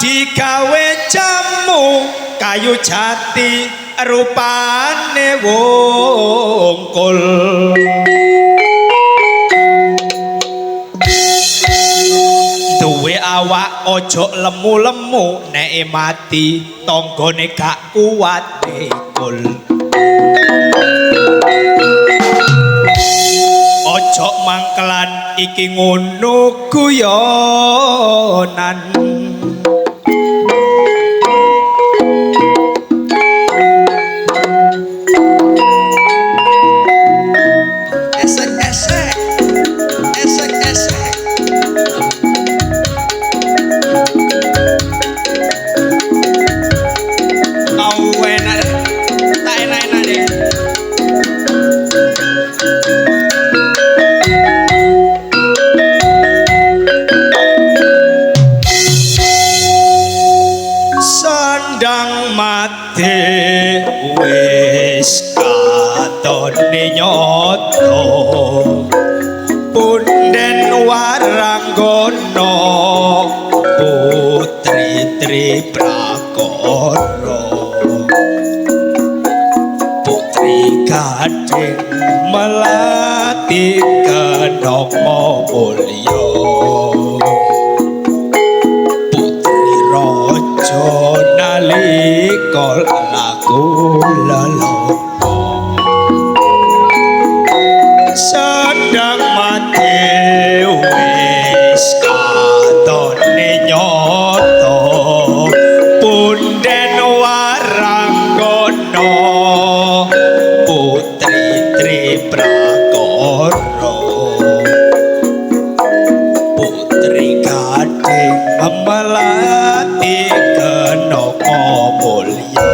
digawe jamu kayu jati rupane wungkul duwe awak ojo lemu-lemu nek mati tanggane gak kuat nikul ojo mangkelan iki ngono guyonan wis katone nyoto punden waranggana putri Triprakara putri gading melati kenapa mulya putri raja nalika laku lelapa sedang mati wis katone nyoto punden waranggana putri Triprakara putri gading melati kenapa mulya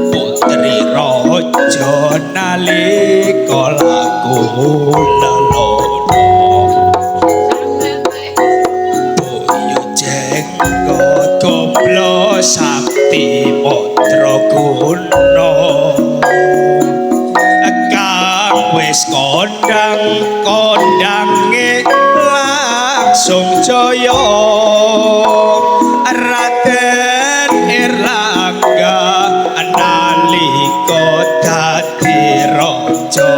putri raja nalika laku lelana boyo jenggot gomblo sakti matra guna kang wis kondange langsung jaya Raden Erlangga nalika dadi raja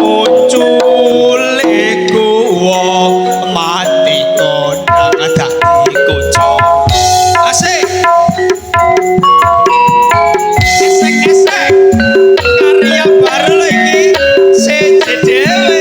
muncule guwa mati kondang dadi kaca asik esek karya baru lagi siji dhewe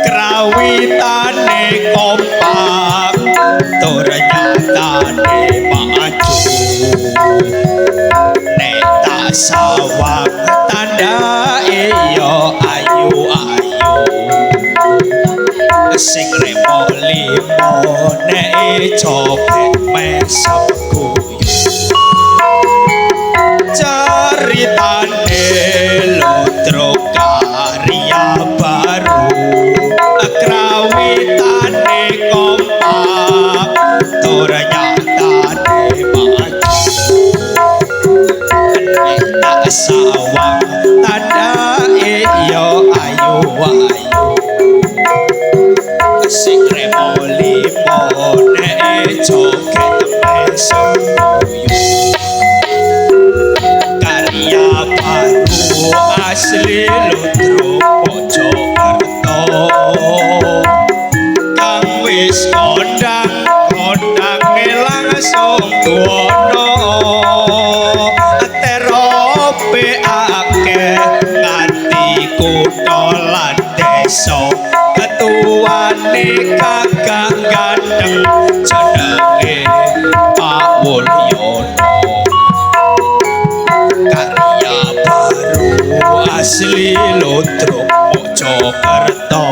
krawitane kompak tur nyatane maju nek tak sawang tandake yo ayu-ayu sing remo limo nek copet mesem guyu caritane lotro karya baru krawitane kompak tur nyatane maju nek tak sawang tandake yo ayu-ayu sing remo limo nek joget mesem guyu karya baru asli lutro Mojokerto kang wis kondang langsung tuwono terope akeh nganti kutha lan desa ketuane kakang gandeng jenenge Pak Wulyono karya baru asli lutro Mojokerto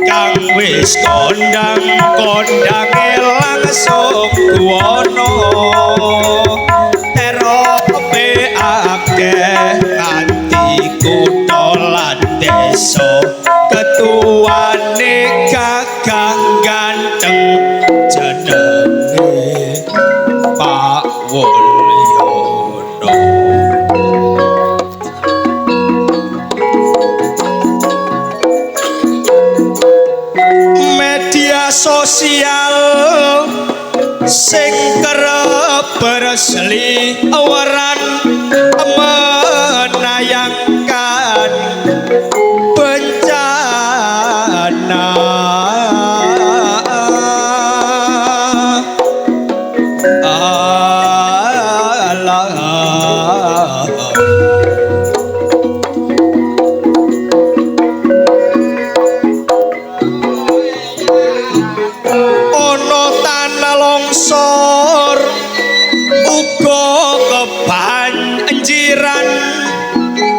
kang wis kondang-kondange langsung kuwono terope akeh kanthi kutha lan desa ketuane kakang ganteng jenenge Pak Wulyono. Media sosial sing kerep berseliweran menayangkan bencana alam. Ono tanah longsor uga kebanjiran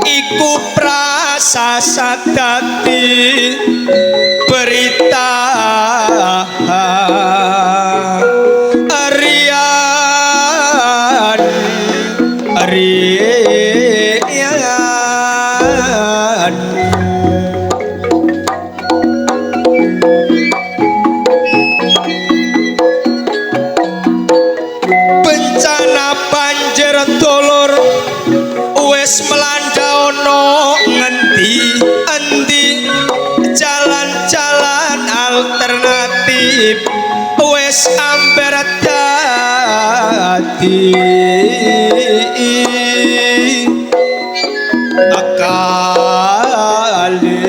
iku prasasat dadi berita harian harian. Bencana banjir dulur wis melanda ono ngendi-endi, jalan-jalan alternatif wis amber dadi akali.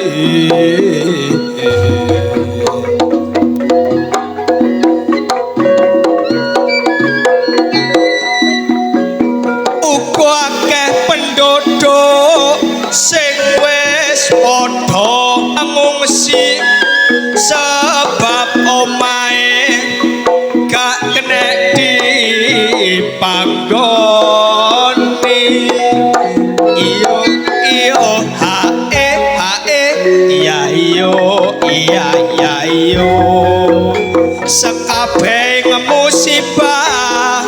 Uga akeh penduduk sing wis padha ngungsi sebab omahe gak kena dipanggoni. Iyo iyo hae hae iya iyo iya iya iyo sekabeh musibah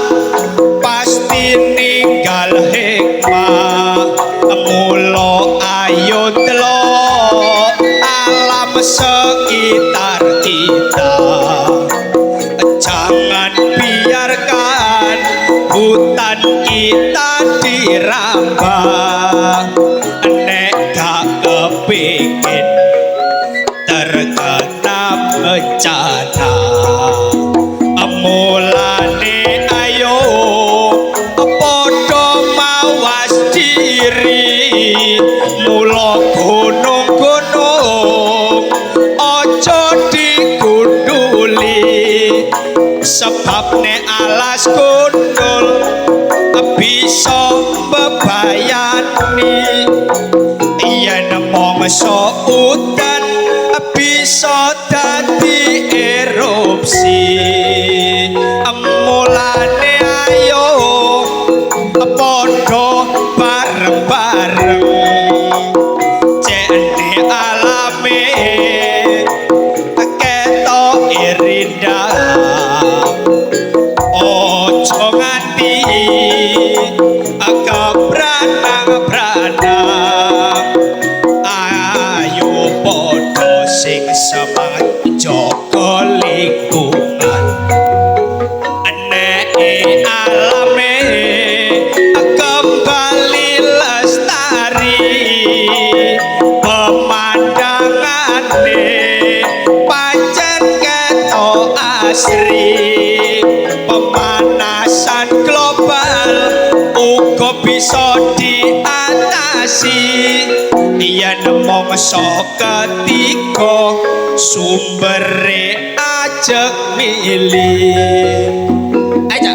pasti ninggal hikmah. Mula ayo delok alam sekitar kita, jangan biarkan hutan kita dirambah. Nek gak kepingin terkena bencana, mulane ayo padha mawas diri. Mula gunung-gunung aja digunduli, sebab nek alas gundul bisa bebayani. Yen mangsa udan bisa dadi erupsi. Mulane ayo padha bareng-bareng jene alame ketok indah. Ojo nganti kebranang-branang, ayo padha sing semangat jaga lingkungan. Nek alame kembali lestari, pemandangane pancen ketok asri. Pemanasan global uga bisa diatasi yen mangsa ketiga sumbere ajeg milih. Aja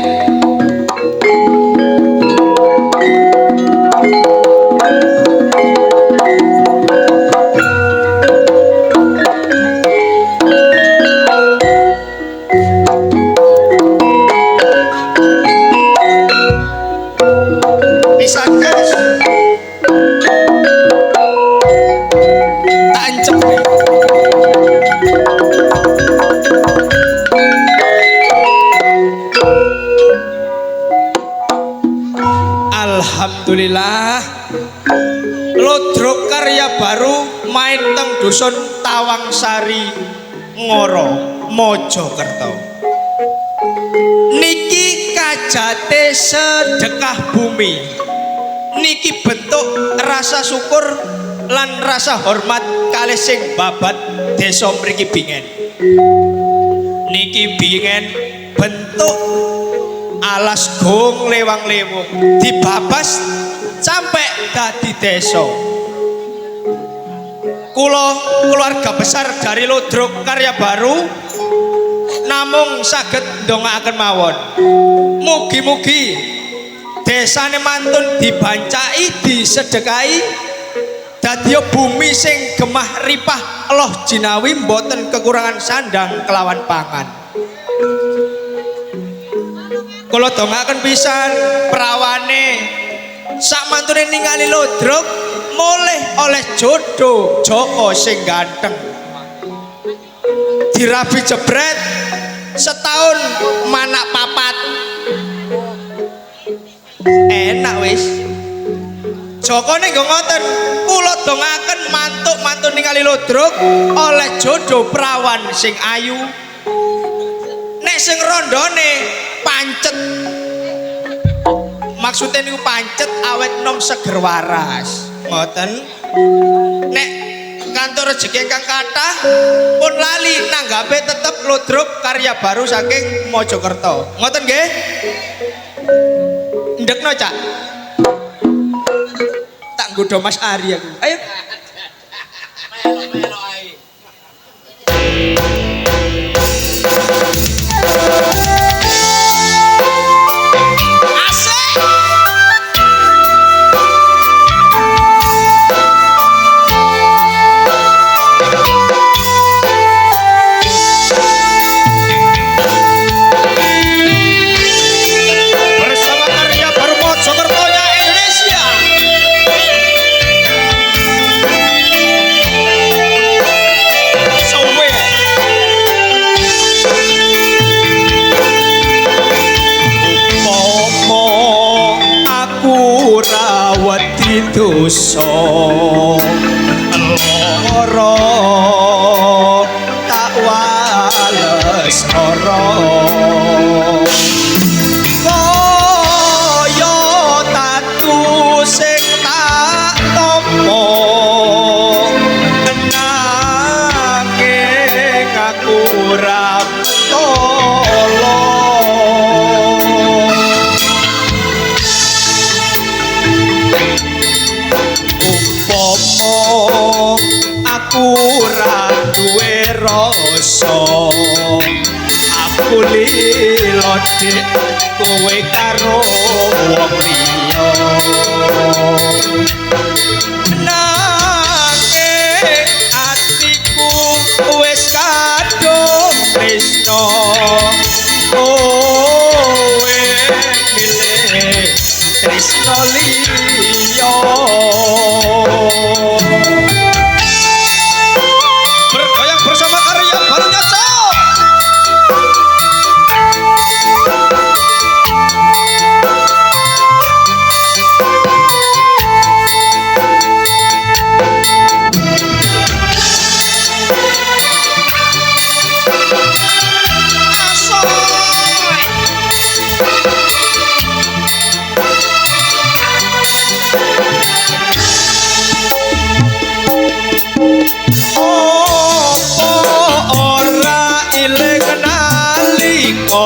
Alhamdulillah Lodrok karya baru main teng dusun Tawangsari Ngoro Mojokerto. Niki kajate sedekah bumi. Niki bentuk rasa syukur lan rasa hormat kalih sing babat desa mriki Bingen. Niki Bingen bentuk alas gong lewang-lewung dibabas sampai dadi desa. Kula keluarga besar dari Lodrok karya baru namung saged ndongaaken mawon. Mugi-mugi desane mantun dibancai disedekahi dadi bumi sing gemah ripah Allah jinawi mboten kekurangan sandang kelawan pangan. Kula dongaaken pisan prawane sak mantune ningali Lodrok mulih oleh jodoh Joko sing ganteng. Dirabi jebret setahun manak papat. Enak wis. Jokone nggo ngoten, kula dongaaken mantuk-mantun ningali Lodrok oleh jodoh prawan sing ayu. Nek sing rondone pancet. Maksudnya niku pancet awet nom seger waras. Ngoten. Nek kantor rezeki ingkang kathah pun lali nanggape tetep Lodrok karya baru saking Mojokerto. Ngoten nggih? Ndekno Cak. Tak nggodho Mas Ari aku. Ayo. Melo-melo ae. Dosa lara tak wales lara kaya tatu sing tak tampa nanging aku ora ora duwe rasa aku lilo dik kowe karo wong liya nanging atiku wis kadung tresno kowe milih tresno liya. Bersama karya barunya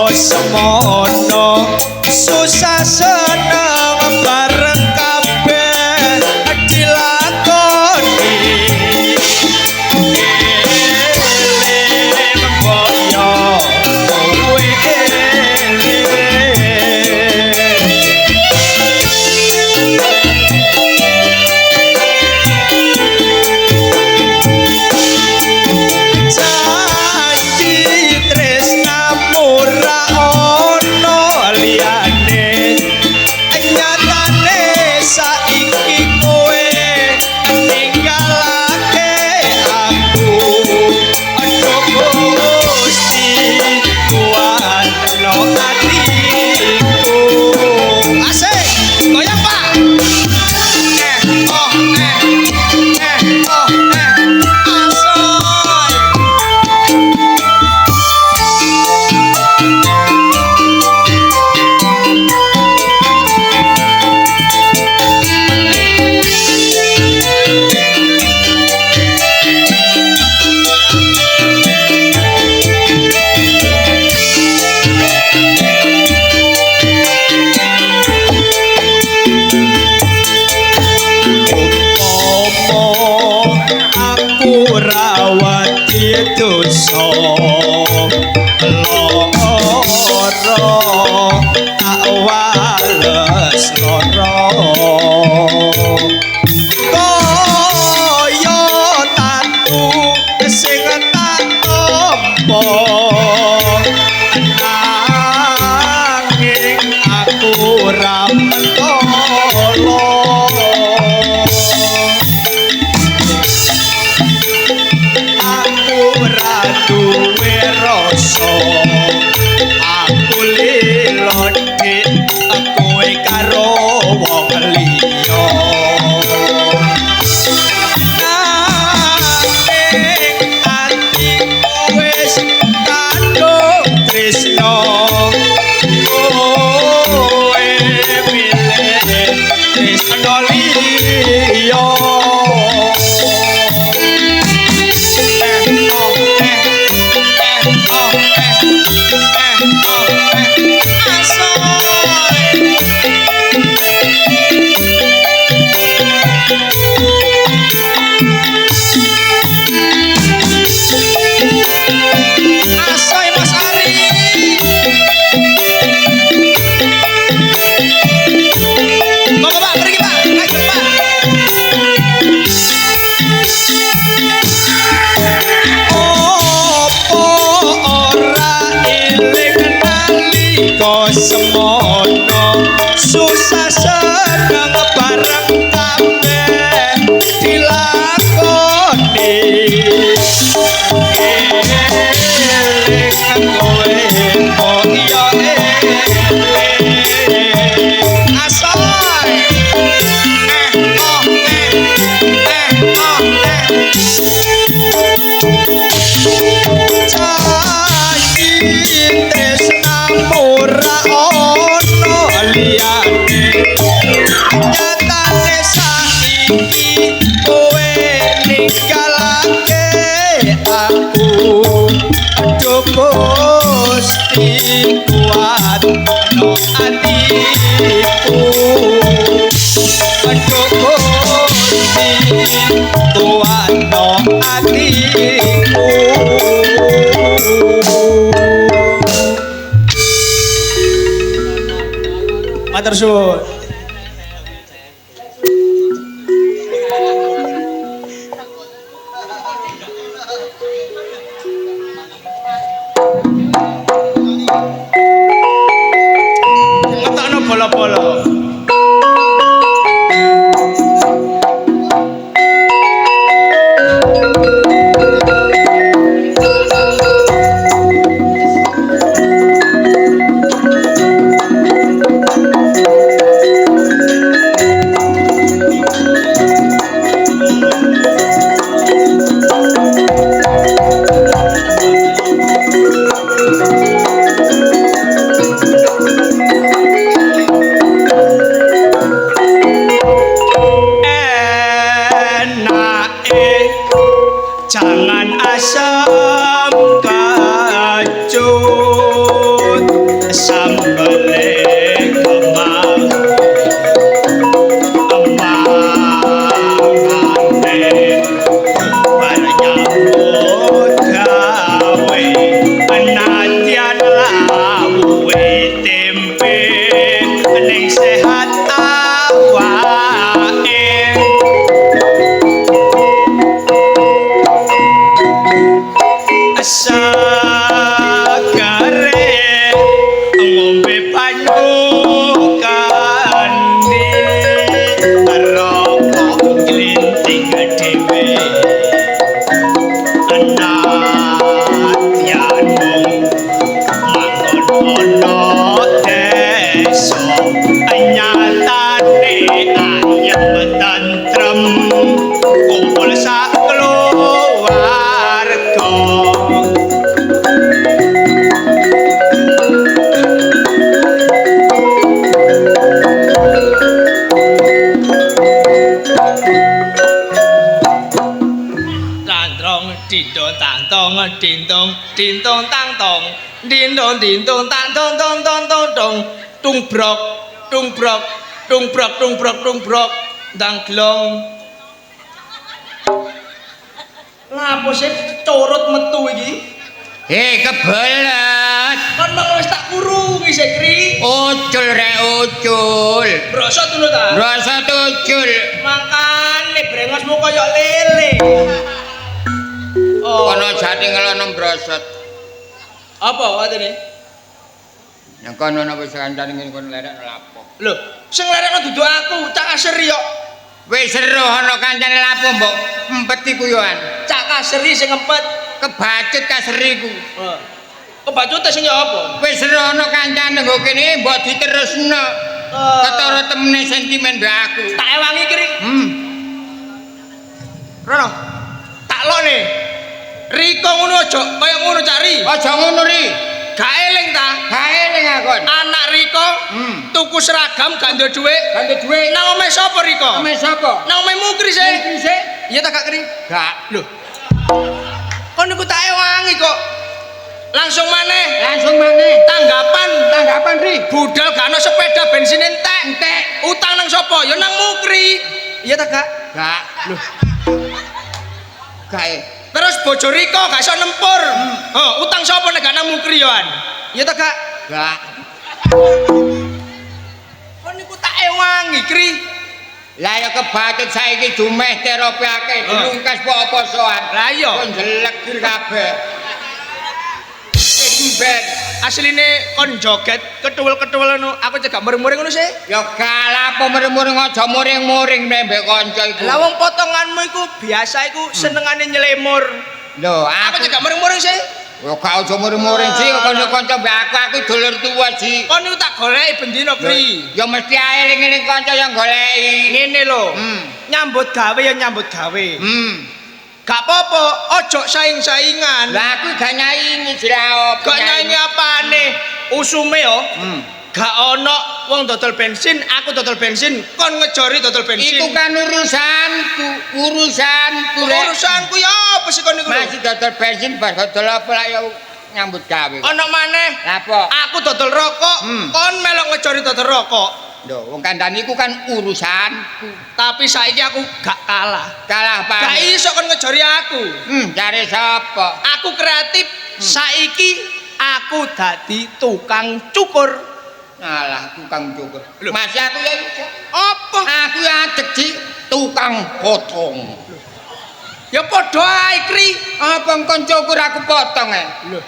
semono susah seneng bareng kabeh dilakoni eling boyo kowe janji tresnamu ra ono liyane dosa lara tak wales lara kaya tatu sing tak tampa nanging aku ora mentolo duwe rasa aku lilo dik kowe karo wong liya nanging atiku wis kandung tresno kowe milih tresno liya semono susah seneng bareng kabeh dilakoni eling kowe kok ya eling asoy ora ono liyane nyatane saiki kowe ninggalake aku aduh Gusti kuat no atiku aduh Gusti kuat no atiku matur suwun ngetokno bola-bola jangan asam kacut sambele kemang emangane nyambut gawe penantian lawe tempe ning sehat awake sagare ngombe banyu kane rokok glinting dhewe anakyanmu manggon ono desa nyatane ayem tentrem kumpul sak keluarga dindong tantong dindong dindong tantong dindong dindong tantong tong tong tong tong tungbrok tungbrok tungbrok tungbrok tungbrok dang glong Apa sih corot metu iki? Kebelet. Kon mang wis tak kurungi sik, Kri. Ucul rek ucul. Brosot ngono ta? Rasa ucul. Makane brengosmu koyo lele. Oh. Kono jati ngelono brosot. Apa watene? Yang kono napa wis kancane ngene kono lerek lapo. Lho, sing lerekno dudu aku, Cak Asri kok. Wis seru ana kancane lapo mbok empet iku yo an. Cak Asri sing ngempet. Kebacut kaseriku. Kebacut sing ya apa? Wis seru ana kancane nggo kene mbok diterusno. Ketara temene sentimen mbek aku. Tak ewangi Kri. Rono. Tak lokne. Riko ngono aja kaya ngono Cari. Aja ngono ri. Gak eling ta? Gak eling akon. Anak Riko tuku seragam gak ndek dhuwit. Gak ndek dhuwit. Nang omahe sapa Riko? Omahe sapa? Nang omahe Mukri sih. Mukri sih. Iya ta Kak Kri? Gak. Lho. Kon niku tak ewangi kok. Langsung maneh. Tanggapan ri. Budal gak ana sepeda bensin entek. Utang nang sapa? Ya nang Mukri. Iya ta Kak? Gak. Lho. Gak. Terus bojo Riko gak iso nempur. Utang sapa nek gak nang Mukri yoan? Iya ta Kak? Gak. Kon niku tak ewangi, Kri. Lah ya kebacut saiki dumeh terapi akeh dilungkas apa soan. Lah iya. Kon jelek kabeh. Ben asline kon joget ketuwel-ketuwel ngono aku cegak muring-muring ngono sih. Ya kalah apa muring-muring aja muring-muring mbek kanca iku. Lah wong potonganmu iku biasa iku senengane nyelemur. Lho, aku cegak muring-muring sih. Ya gak aja muring-muring sih kanca-kanca mbek aku dulur tuwa sih. Kon niku tak goleki bendina Kri. Ya mesti ae eling-eling kanca yang goleki. Ngene lho. Nyambut gawe ya nyambut gawe. Gak apa-apa, ojo saing-saingan. Lah aku gak nyaingi jiraop. Gak nyaingi apane? Usume yo. Gak ono wong dodol bensin, aku dodol bensin, kon ngejori dodol bensin. Itu kan urusanku. Urusanku ya apa sih kon niku? Masih dodol bensin bar dodol apa lah ya nyambut gawe. Ono maneh. Apa? Aku dodol rokok, kon melok ngejori dodol rokok. Lho, wong kandhane iku kan urusanku. Tapi saiki aku gak kalah. Kalah apa? Gak iso kon ngejori aku. Cari sapa? Aku kreatif. Saiki aku dadi tukang cukur. Alah, tukang cukur. Masih aku ya iso. Apa? Aku ya jadi tukang potong. Ya padha ae, Kri. Apa kon cukur aku potong Lho.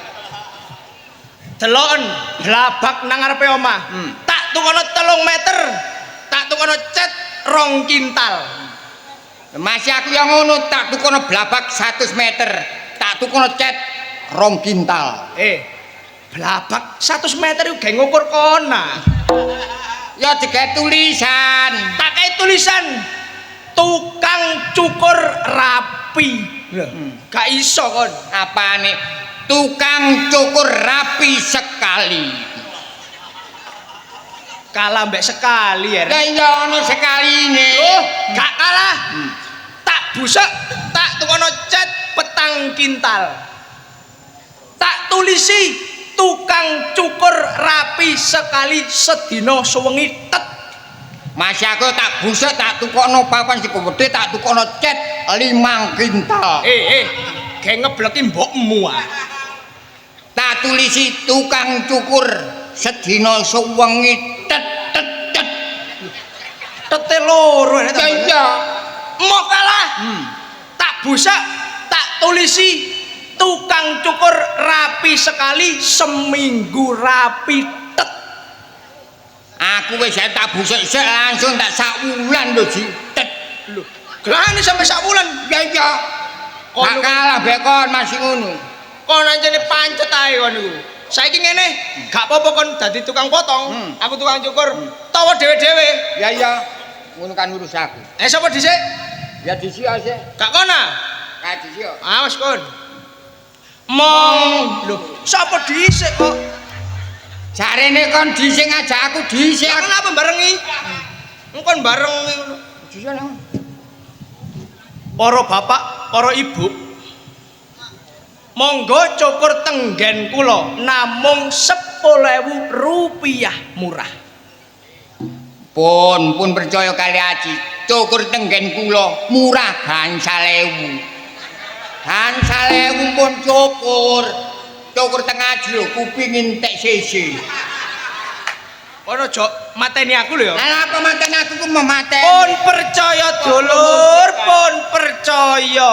Deloken blabak nang ngarepe omah. Tak tukono 3 meter. Tak tukono cet 2 kintal. Masih aku yang ngono tak tukono blabak 100 meter. Tak tukono cet 2 kintal. Blabak 100 meter iku geng ngukur kona. Ya digawe tulisan. Tak kae tulisan tukang cukur rapi. Gak iso kon. Apane? Tukang cukur rapi sekali. Kalah mbek sekali ya. Lah iya ono sekaline. Oh, gak kalah. Tak busek, tak tukono cet 4 kintal. Tak tulisi tukang cukur rapi sekali sedina sewengi tet. Masih aku tak busek tak tukono papan sing gedhe tak tukono cet 5 kintal. Geng ngebleki mbokmu ah. Tak tulisi tukang cukur sedina sewengi tet tet tet. Tete loro ya. Iya. Mau kalah. Tak busek, tak tulisi tukang cukur rapi sekali seminggu rapi tet. Aku wis tak busek langsung tak sak wulan lho Ji. Tet. Lho, gelane sampai sak wulan. Ya iya. Gak kalah bekon masih ngono. Kon anjene pancet ae kon niku. Saiki ngene, gak apa-apa kon dadi tukang potong, aku tukang cukur. Tawa dhewe-dhewe. Ya iya. Ngono kan urus aku. Sapa dhisik? Ya dhisik ae. Gak kona. Ka dhisik. Awas kon. Mong. Lho, sapa dhisik kok? Jarene kon dhisik aja aku dhisik. Kenapa barengi? Engkon bareng ngono. Dhisik nang. Para bapak, para ibu, monggo cukur tenggen kula namung 10.000 rupiah murah. Pun percaya kali Aji, cukur tenggen kula murah gangsal 1000. Gangsal ewu pun cukur. Cukur tengah jero kuping entek sisi. Kono aja mateni aku lho ya. Lah apa manten aku ku mau mateni. Pun percaya dulur, pun percaya.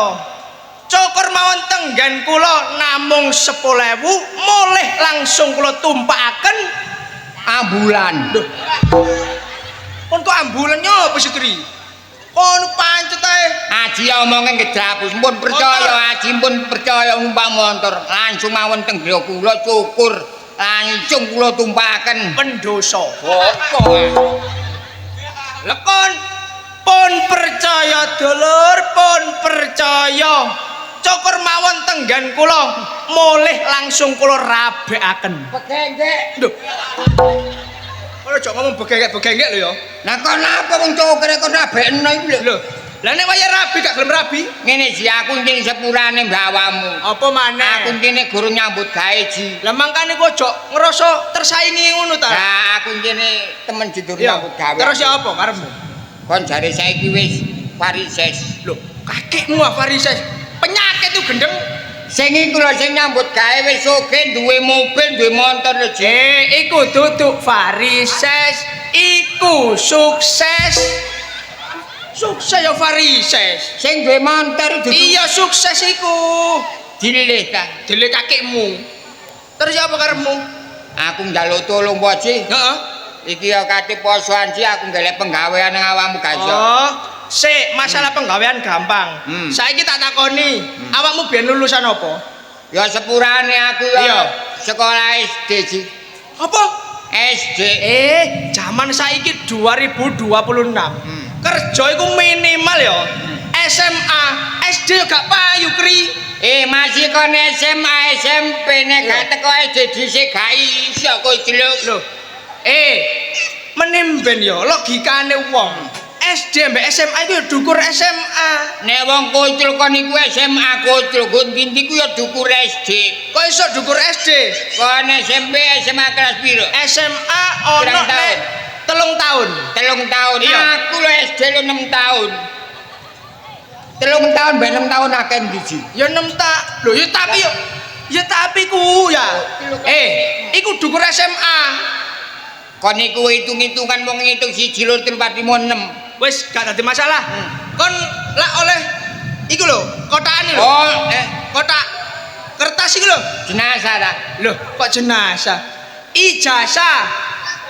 Cukur mawon tenggen kula namung 10.000, mulih langsung kula tumpakaken ambulan. Lho. Kon kok ambulan nyopo sih, Tri? Kon pancet ae. Aji omonge ngedrabus pun percaya, aji pun percaya numpak motor. Langsung mawon teng griya kula cukur. Langsung kula tumpakaken Pendoso. apa? Lekon pun percaya dulur, pun percaya. Cukur mawon tenggen kula mulih langsung kula rabekaken. Begengek. Lho. Kok aja ngomong begengek-begengek lho ya. Lah kon apa wong cukure kon rabekno iku lho. Lho, lah nek waya rabi gak gelem rabi. Ngene ji aku kene sepurane mbawamu. Apa maneh? Aku kene guru nyambut gawe ji. Lah mangkane kok aja ngerasa tersaingi ngono ta. Lah aku kene temen jidur Iya. nyambut gawe. Terus ya apa karepmu? Kon jare saiki wis varises. Lho, kakekmu Farises. Penyakit itu gendeng. Sing iku lho sing nyambut gawe wis sugih duwe mobil, duwe motor lho ji. Iku duduk Farises, iku sukses. Sukses ya Farises. Sing duwe motor dudu Iya sukses iku. dililih ta. Dile kakekmu. Terus ya apa karepmu? Aku njaluk tulung po ji. Heeh. Iki ya kate posoan ji aku golek penggawean nang awakmu gak iso. Oh, sik masalah penggawean gampang. Hmm. Saiki tak takoni, awakmu biyen lulusan apa? Ya sepurane aku ya Iya. sekolah SD ji. Apa? SD. Zaman saiki 2026. Kerja iku minimal ya. SMA, SD yo gak payu, Kri. Masih kon SMA SMP nek gak teko SD dhisik gak iso kowe jeluk. Lho. Menimben ya logikane wong. SD mbek SMA iku ya dukur SMA. Nek wong kucul kon iku SMA kucul, guntinti ku ya dukur SD. Kok iso dukur SD? Kon SMP SMA kelas piro? SMA ono Pirang tahun? nek 3 tahun. 3 tahun. Iya. Aku lho SD lho 6 tahun. 3 tahun ben 6 tahun akeh ndi. Ya 6 tak. Lho ya tapi ku ya. Iku dukur SMA. Kon iku hitung-hitungan wong ngitung 1 lho 3 4 5 6. Wis gak dadi masalah. Kon lak oleh iku lho, kotakane lho. Oh, Kotak kertas iku lho. jenazah ta. Loh, kok jenazah? Ijazah.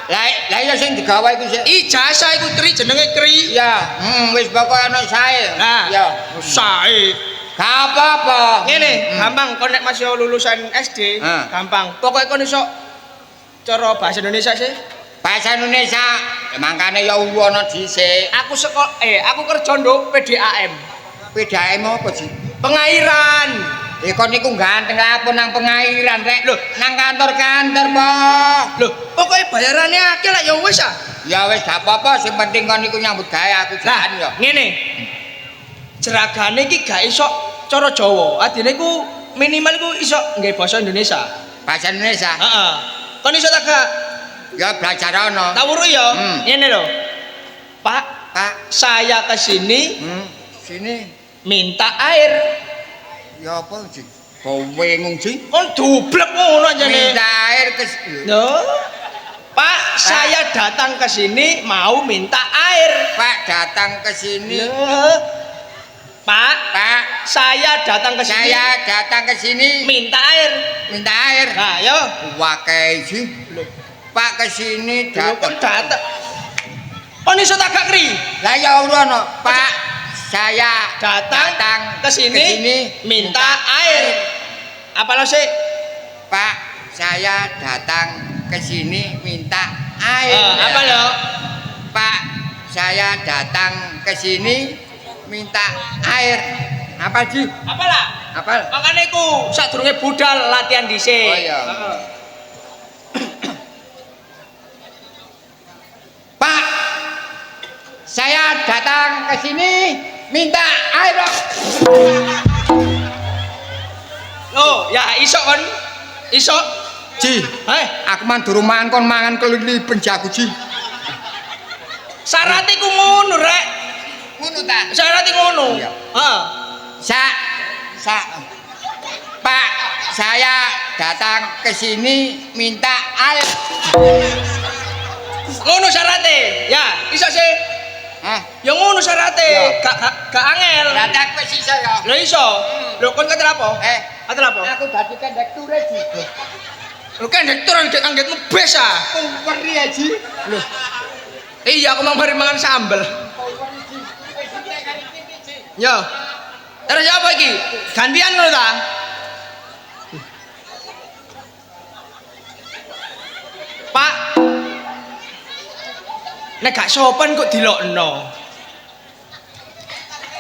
Lah ya sing digawe iku sik. Ijazah iku Tri jenenge Kri. Ya, wis pokoke ana sae. Nah, Ya. sae. Gak apa-apa. Ngene, gampang kon nek masih lulusan SD, gampang. Pokoke kon iso cara bahasa Indonesia sih. Bahasa Indonesia, mangkane ya ono dhisik. Aku aku kerja nduk PDAM. PDAM apa sih? Pengairan. Kon niku ganteng lapor nang pengairan rek. Loh, nang kantor-kantor, Po. Loh, pokoknya bayarannya akeh lah ya wis ah. Ya wis gak apa-apa, sing penting kon niku nyambut gawe aku jalan ya. Ngene. Jeragane iki gak iso cara Jawa. Adine ku minimal iku iso nggae basa Indonesia. Bahasa Indonesia. Heeh. Kon iso tak gak? Ya belajar ono. Tak weruh ya. Ngene lho. Pak, saya ke sini Sini. minta air. Ya apa sih? Kowe ngomong sih. Kon dublek ngono jane. Minta air ke Loh. Pak, saya datang ke sini mau minta air. Pak datang ke sini. Loh. Pak, saya datang ke sini. Saya datang ke sini Minta air. minta air. Nah, yo. Wakai sih. Pak ke sini datang. Datang. Kon iso tak gak Kri? Lah ya ono, Pak. Saya Datang ke sini minta air. Apa lo sih? Pak, saya datang ke sini minta air. Apa lo? Pak, saya datang ke sini minta air. Apa sih? Apalah? Apa? Makanya ku sadurunge budal latihan dhisik. Oh iya. Pak, saya datang ke sini minta air. Loh, ya iso kon. Iso. Ji, aku man durung mangan kon mangan kelilipen jago Ji. Syarat iku ngono rek. Ngono ta? Syarat iku ngono. Iya. Heeh. Pak, saya datang ke sini minta air. Ngono syarate. Ya, iso sih. Hah? Ya ngono syarate. Ya. Gak angel. Datang ke sini saya. Lho iso. Lho kon kate apa? Kate apa? Aku dadi kondektur iki. Lho kan direktur anggetmu bes ah. Peri aji. Lho. Iya aku mau mari mangan sambel. Yo. Terus apa iki? Gantian ngono ta? Pak. Nek gak sopan kok dilokno.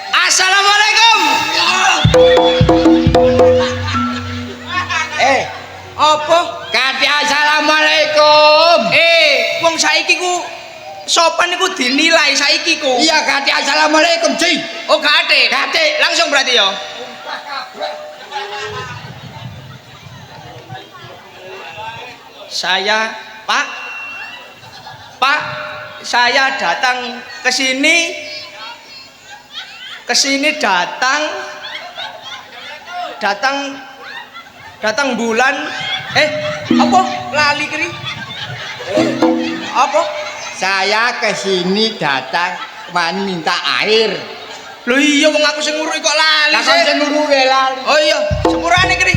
Assalamualaikum. Apa? Kati assalamualaikum. Wong saiki ku sopan iku dinilai saiki ku. Iya kati assalamualaikum, Ci. Oh, gak ate. Langsung berarti ya. Saya, Pak, saya datang ke sini datang bulan apa lali kiri apa Saya ke sini datang minta air. lho iya wong aku sing nguruki kok lali Lah kon sing nguruke lali. oh iya sepurane kiri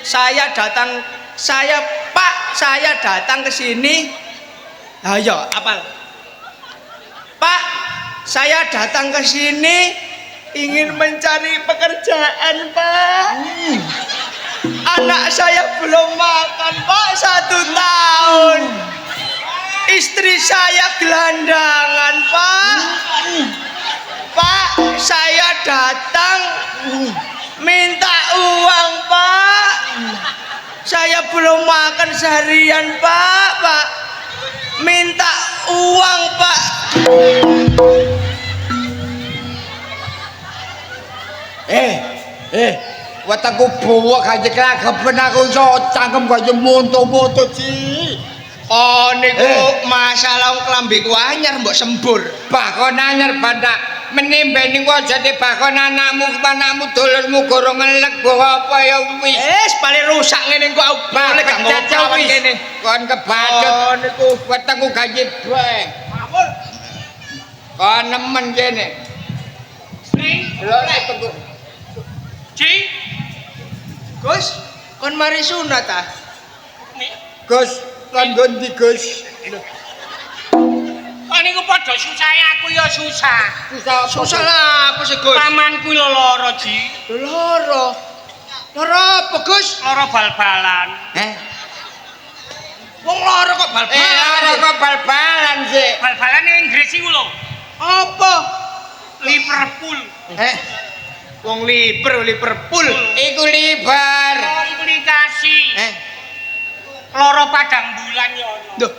saya datang ke sini ayo apal Pak saya datang ke sini ingin mencari pekerjaan Pak anak saya belum makan Pak 1 tahun istri saya gelandangan Pak saya datang minta uang Pak saya belum makan seharian Pak minta uang Pak Wetengku buwak aja kelagepen aku iso cangkem kaya monto-monto Ci. oh niku masalah klambiku anyar mbok sembur Bakon anyar bandak menimbeni wajane bakon anakmu dolenmu gorong ngelek apa ya wis. paling rusak ngene kok aku boleh gak mau kawan kene kon kebacut oh niku wetengku gaji bae. Mampun Kon nemen kene. Lho wetengku. Ci Gus kon mari sunat ah Gus, kon gondi Gus. Kok niku padha susahe aku ya susah. susah lah apa sih Gus Pamanku lho lara, Ji. loro apa Gus Lara bal-balan. wong loro kok bal-balan Lara kok bal-balan sih. Bal-balan ning Inggris iku lho. apa Liverpool. wong Liverpool Iku libar. Komplikasi. Lara padang bulan ya ono. Duh,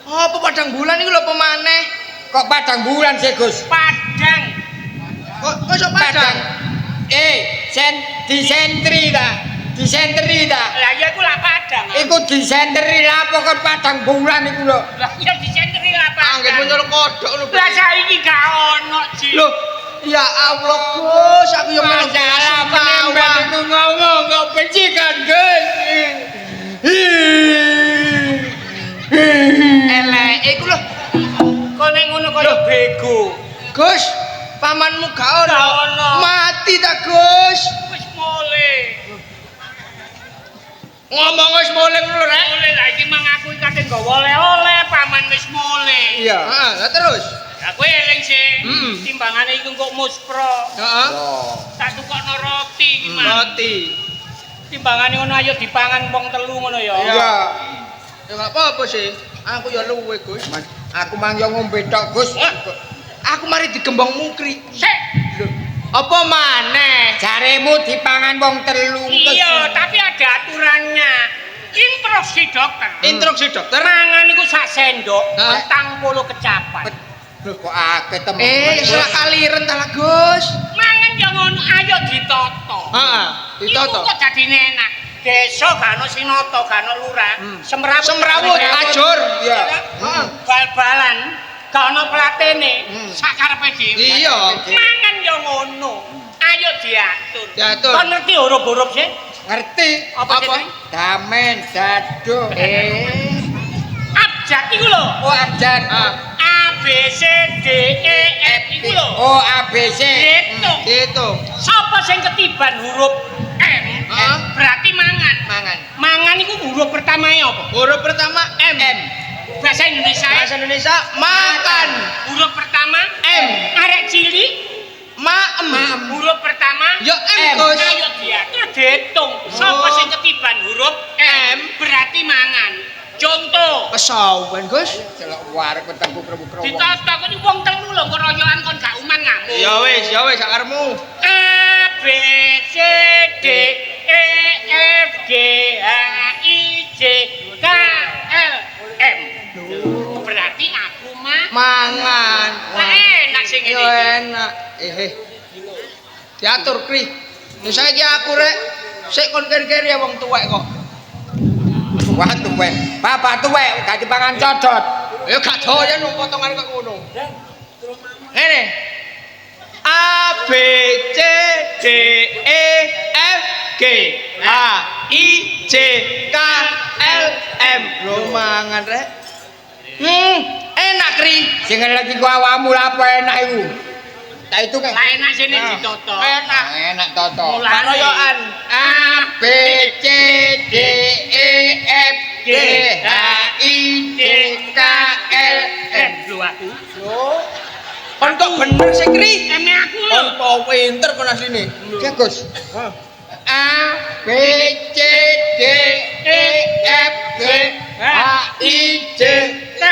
apa padang bulan iku lho apa maneh? Kok padang bulan sih Gus? Padang. Kok iso padang? Disentri ta? Disentri ta? Lah ya iku lah padang. Iku disentri lah apa kok padang bulan iku lho. Lah ya disentri lah padang. Anggen muncul kodhok ngono. Lah saiki gak ono, Ji. Loh, ya Allah Gus, aku yo melu Masalah kawan. penemben iku ngomong kok benci kan Gus. Elek iku lho. Kok ning ngono kaya bego. Gus, pamanmu gak ono. Gak ono. Mati ta Gus? Wis mule. Ngomong wis mulai ngono rek. Mule lah iki mang aku kate nggawa oleh-oleh paman wis mule. Iya. Heeh, lah terus. Lah kowe eling sih. Hmm. Timbangane iku kok muspro. Heeh. Tak tukokno roti iki mang. Roti. Timbangane ngono ayo dipangan wong telu ngono ya. Iya. Ya gak apa-apa sih. Aku ya luwe Gus. Aku mang yo ngombe tok Gus. Aku mari digembong mukri. Sik. Apa maneh? Jaremu dipangan wong telu. Iya, tapi ada aturannya. Instruksi dokter. Instruksi dokter. Mangan iku sak sendok, Hah? 40 kecapan. Kok akeh temen. Salah kaliren ta lah Gus. Mangan yo ngono ayo ditoto. Heeh, Iku kok dadine enak. Desa gak ono sinoto, gak ono lurah. Semrawut ajur. Iya. Bal-balan gak ono platene. Sakarepe dhewe. Iya. Mangan yo ngono. Ayo diatur. Diatur. Kon ngerti huruf-huruf sih? Ngerti? Apa sih? Damen, dado. Abjad iku lho. Oh, abjad. A B C D E F iku lho. Oh, ABC. Gitu. Gitu. Sapa sing ketiban huruf M? Berarti mangan. Mangan. Mangan iku huruf pertama apa? Huruf pertama M. Bahasa Indonesia. Bahasa Indonesia makan. Huruf pertama M. Arek cilik. Maem. Huruf pertama Ya M, Gus. Ayo diatur dihitung. Sapa sing ketiban huruf M berarti mangan. Contoh. Kesawan, Gus. Celok warek petengku kerbu-kerbu. Ditotok iki wong telu lho keroyokan kon gak uman ngamuk. Ya wis, sak karepmu. A B C D E F G H I J K L M. Berarti aku Mangan. enak sing Yo ngene. enak. Diatur kri. Nek saiki aku rek sik kon keri-keri ya wong tuwek kok. Wah, tuwek. Bapak tuwek gak dipangan codot. Ya gak doyan wong potongan kok ngono. Ngene. A B C D E F G H I J K L M. Lho mangan rek. Enak kri. Sing lagi ku awakmu lha apa enak iku? Tak itu kan. Lah enak sini ditotok. Enak. Enak toto. Mulane. Karoyokan. A B C D E F G H I J K L M. Lho aku. Kon kok bener sih kri. Eme aku lho. Kon kok pinter kon asline. Oke, Gus. A B C D E F G H I J K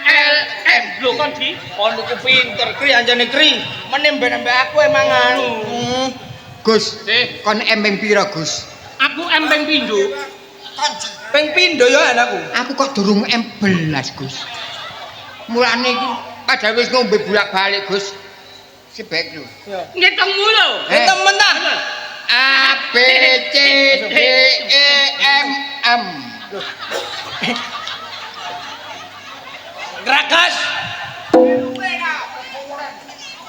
L M. Lho kon di. Kon iku pinter kri anjane kri. Menembe nembe aku emangan. Gus, kon embeng pira, Gus? Aku empeng pindho. Ping pindho ya anakku. Aku kok durung M11, Gus. Mulane iki padahal wis ngombe bolak-balik, Gus. Sebek lho. Ngitungmu lho. Temen ta? A B C D E M M. Gragas.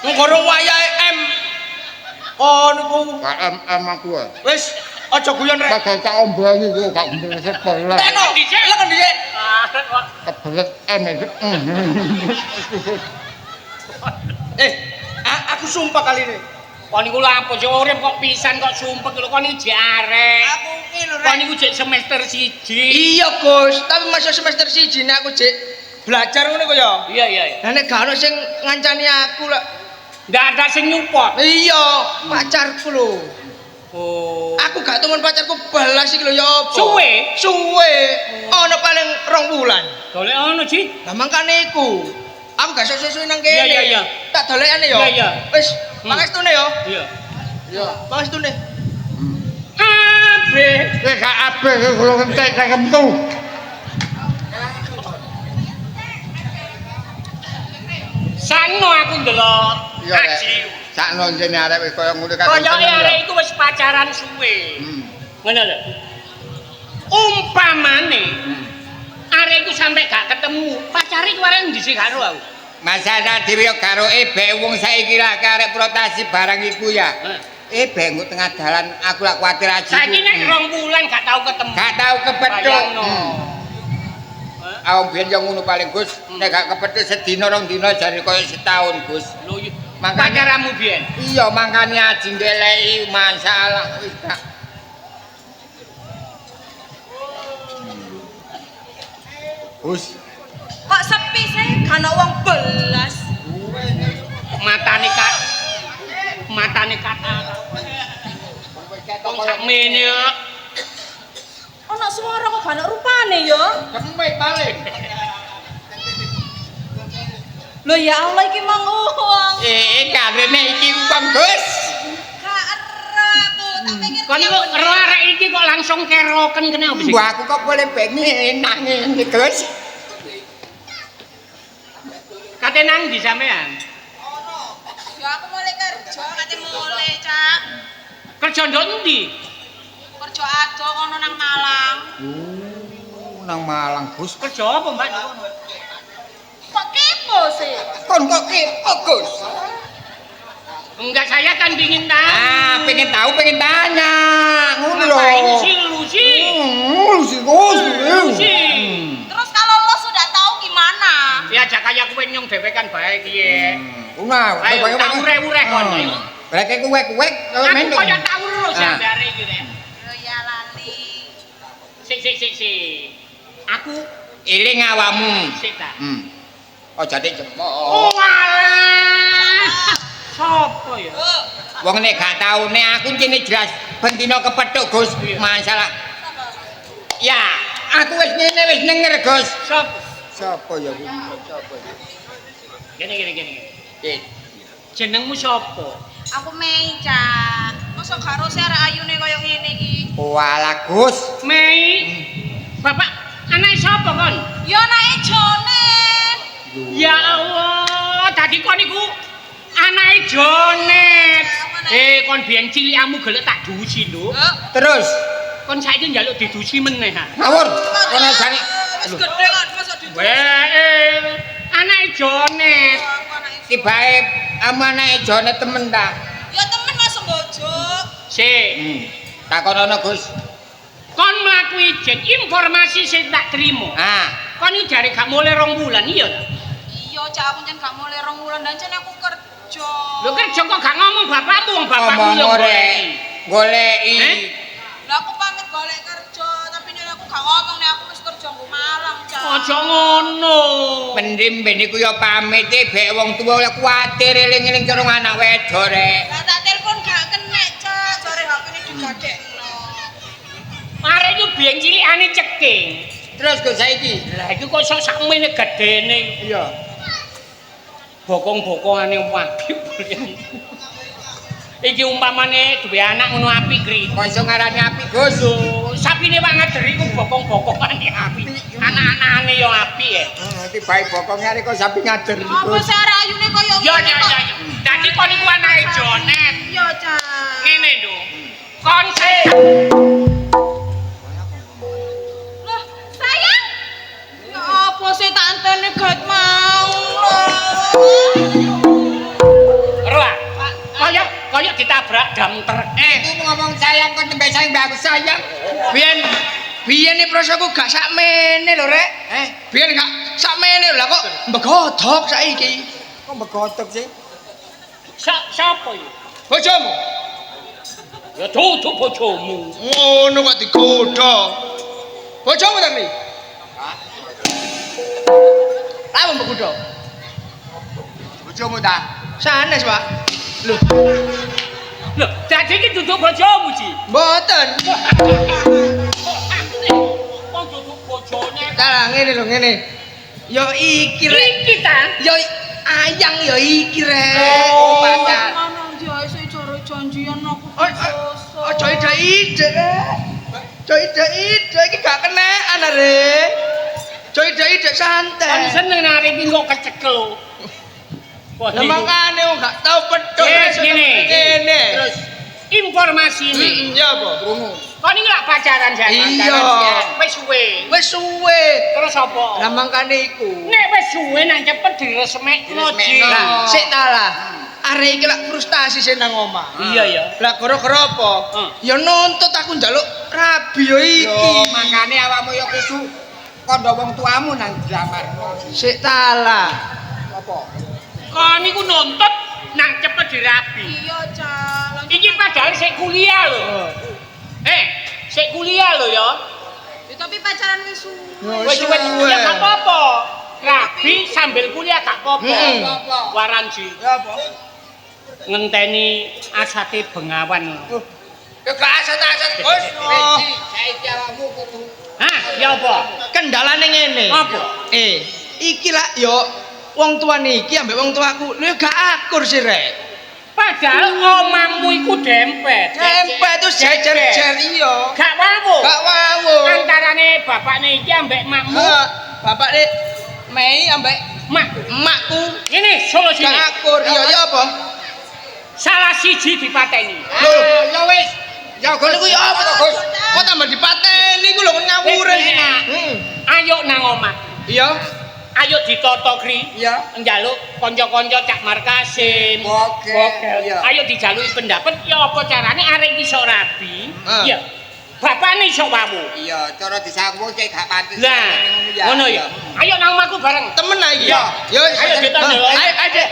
Ngoro wayahe M. Kon iku Pak M aku. wis aja guyon rek. Bakal tak ombangi kok gak mleset bola. Tekno. Lek kon dhisik. Kebelet M itu. Aku sumpah kali ini. Kon iku lapo sing urip kok pisan kok sumpek lho kon iki arek. Aku iki lho Kon rek. iku jek semester 1. Iya, Gus. Tapi masa semester 1 nek aku jek belajar ngono kok ya. Iya. Lah nek gak ono sing ngancani aku lah. Ndak ada sing nyupport. Iya, pacarku lho. Oh. Aku gak temen pacarku balas iki lho ya apa? Suwe? Suwe. Ono paling 2 bulan. Golek ono, Ji. Lah mangkane iku. Aku gak sesuai nang kene. Iya. Tak dolekane ya. Iya. Wis, pangestune ya. Iya. Iya, pangestune. A B Wis gak ape kalau entek kemtu. Sano aku ndelok. Iya, Rek. Aji. Sakno jene arek wis koyo ngono kan. Koyoke arek iku wis pacaran suwe. Ngono lho. Umpamane arek iku sampe gak ketemu, pacare iku arek ndi sih karo aku? Masalah dhewe karo ebe wong saiki lak arek protasi barang iku ya. Ebe nggo tengah dalan aku lak kuwatir aji. Saiki nek 2 bulan gak tau ketemu. Gak tau kepethuk. Bayangno. Awang biyen yo ngono paling Gus. Nek gak kepethuk sedina 2 dina jare koyo setahun Gus. Lho Makane pacaramu biyen. iya mangkane aji ndeleki masalah wis gak. Gus, Kok sepi sih? Kan wong belas. Matane kata. Wong sakmene kok. Ana swara kok gak ana rupane ya. kemik paling. Lho ya Allah iki mang uang. Karene iki wong Gus. Gak ero aku, tak pengen. Kon iku ero arek iki kok langsung keroken kene opo sih? Mbah aku kok boleh pengen enak ngene Gus. Kate nang ndi sampean? Ono. Ya aku mulai kerja, kate mulai, Cak. Kerja ndok ndi? Kerja ado kono nang Malang. Nang Malang Gus. Kerja apa, Mbak? Kok kepo sih? Kon kok kepo Gus. Enggak, saya kan ingin tahu. Pengen tahu, pengen tanya. Ngono lho. Ngapain sih lu sih? Lu sih. Terus kalau lo sudah tahu gimana? Ya aja kayak kowe nyong dhewe kan baik iki. Una, Ayo tak ureh-ureh kon. Rek kuwek-kuwek Aku kaya tak urus Ah. jambare iki rek. Lo ya lali. Sik. Aku eling awakmu. sik ta. Aja dik jempol. Oh alah. Sopo ya? Wong nek gak tau nek aku kene jelas bendina kepethuk Gus. Masalah. Ya, aku wis ngene wis denger Gus. Sopo? Sapa ya kuwi? Sapa? Gini. Eh, Jenengmu sopo? Aku Mei, Cak. Mosok karo arek ayune koyo ngene iki. walah Gus. Mei. Bapak anak sapa kon? Ya anake Jonet. Ya Allah, tadi kon iku anake Jonet. Kon biyen cilikamu gelek tak dusi lho. Terus Kon saiki njaluk didusi meneh ha. ngawur kono jane. Wis gedhe kok mosok di. Weh, anake Jonet. Tibae amanake jone temen ta. Ya temen masuk bojo. Sik. Takonono Gus. Kon mlaku ijen informasi sing tak trimo. Kon iki jare gak mulai 2 bulan iya ta? Iya, Cak, aku jan gak mulai 2 wulan dan jan aku kerja. Lho kerja kok gak ngomong bapakmu, wong bapakmu yo goleki. Lah aku pamit golek kerja, tapi nek aku gak ngomong nek aku wis kerja nggo Malang, Cak. Aja ngono. Pendim ben iku ya pamit bek wong tuwa oleh kuwatir eling-eling karo anak wedok rek. Lah tak telepon gak kenek, Cak. Jare HP-ne digadekno. Arek yo biyen cilikane ceking. Terus Gus saiki. Lah iki kok sok sakmene gedene. Iya. Bokong-bokongane apik. Iki umpamane duwe anak ngono apik kri. Kok iso ngarani apik Gus? Lho, sapine Pak Ngader iku bokong-bokongane apik. Anak-anakane yo apik ya. Tibae bokonge arek kok sapi ngader iki Apa Gus. sih arek ayune koyo Ya. kok? Dadi kon iku anake Jonet. Iya, Cak. Ngene lho. Kon Loh, sayang. Ya apa sih tak antene gat mau. Roa. Kaya ditabrak dam truk. Iku ngomong sayang kok tembe sayang mbak aku sayang. Biyen iki prasaku gak sakmene lho rek. Biyen gak sakmene lho lah kok mbegodhok saiki. Kok begotok sih? Sapa iki? Bojomu. Ya tutup bojomu. Ngono kok digodho. Bojomu ta iki? Lah mbok godho. Bojomu ta? Sanes, Pak. Lho, Lho, dadi iki tutup bojomu sih. mboten. Kok tutup bojone? Kalah ngene lho ngene. Yo iki rek. Iki ta? Yo ayang yo iki rek. Oh, pacar. Mana dia isih jare janjian aku. Ojo ide-ide rek. Ojo ide-ide iki gak kenekan rek. Ojo ide-ide Kon santai. seneng arek iki kok kecekel. Lah makane wong gak tau pedhot. Yes, ngene. Ngene. Terus informasi ini. Ya apa? Krungu. Kon iki lak pacaran jan. Iya. Wis suwe. Wis suwe. Terus apa? Lah mangkane iku. Nek wis suwe nang cepet diresmekno Ji. Lah, sik ta lah. Arek iki lak frustasi sing nang omah. Iya ya. Lah gara-gara apa? Ya nuntut aku njaluk rabi yo iki. Yo makane awakmu yo kudu kandha wong tuamu nang dilamarno. Sik ta lah. Apa? Kon iku nuntut nang cepet dirabi. Iya, Cak. Iki padahal sik kuliah lho. Sik kuliah lho ya. Ya, tapi pacaran wis suwe. Wis suwe ya gak apa-apa. Rabi sambil kuliah gak apa-apa. Waranji. Ya apa? Ngenteni asate bengawan. Ya gak asat-asat, Gus. Saiki awakmu kudu Hah, ya apa? Kendalane ngene. Apa? Iki lah yo wong tuane iki ambek wong tuaku. Lho gak akur sih, Rek. Padahal omahmu iku dempet. Dempet itu jejer-jejer iya. Gak wawu. Gak wawu. Antarane bapakne iki ambek makmu. Bapak nek Mei ambek emakku Ini solusine. gak akur. Iya ya apa? Salah siji dipateni. ya wis. Ya Kok niku ya apa to, Gus? Kok tambah dipateni iku lho kon ngawur. Wis enak. Ayo nang omah. Iya. Ayo ditoto Kri. Iya. Njaluk kanca-kanca Cak Markasin. Oke. Iya. Ayo dijaluki pendapat ya apa carane arek iso rabi. Iya. Bapakne iso wawu. Iya, cara disanggup cek gak pati. Lah, ngono ya. Ayo nang omahku bareng. Temen ae. Iya. Yo Ayo kita ndelok. Ayo.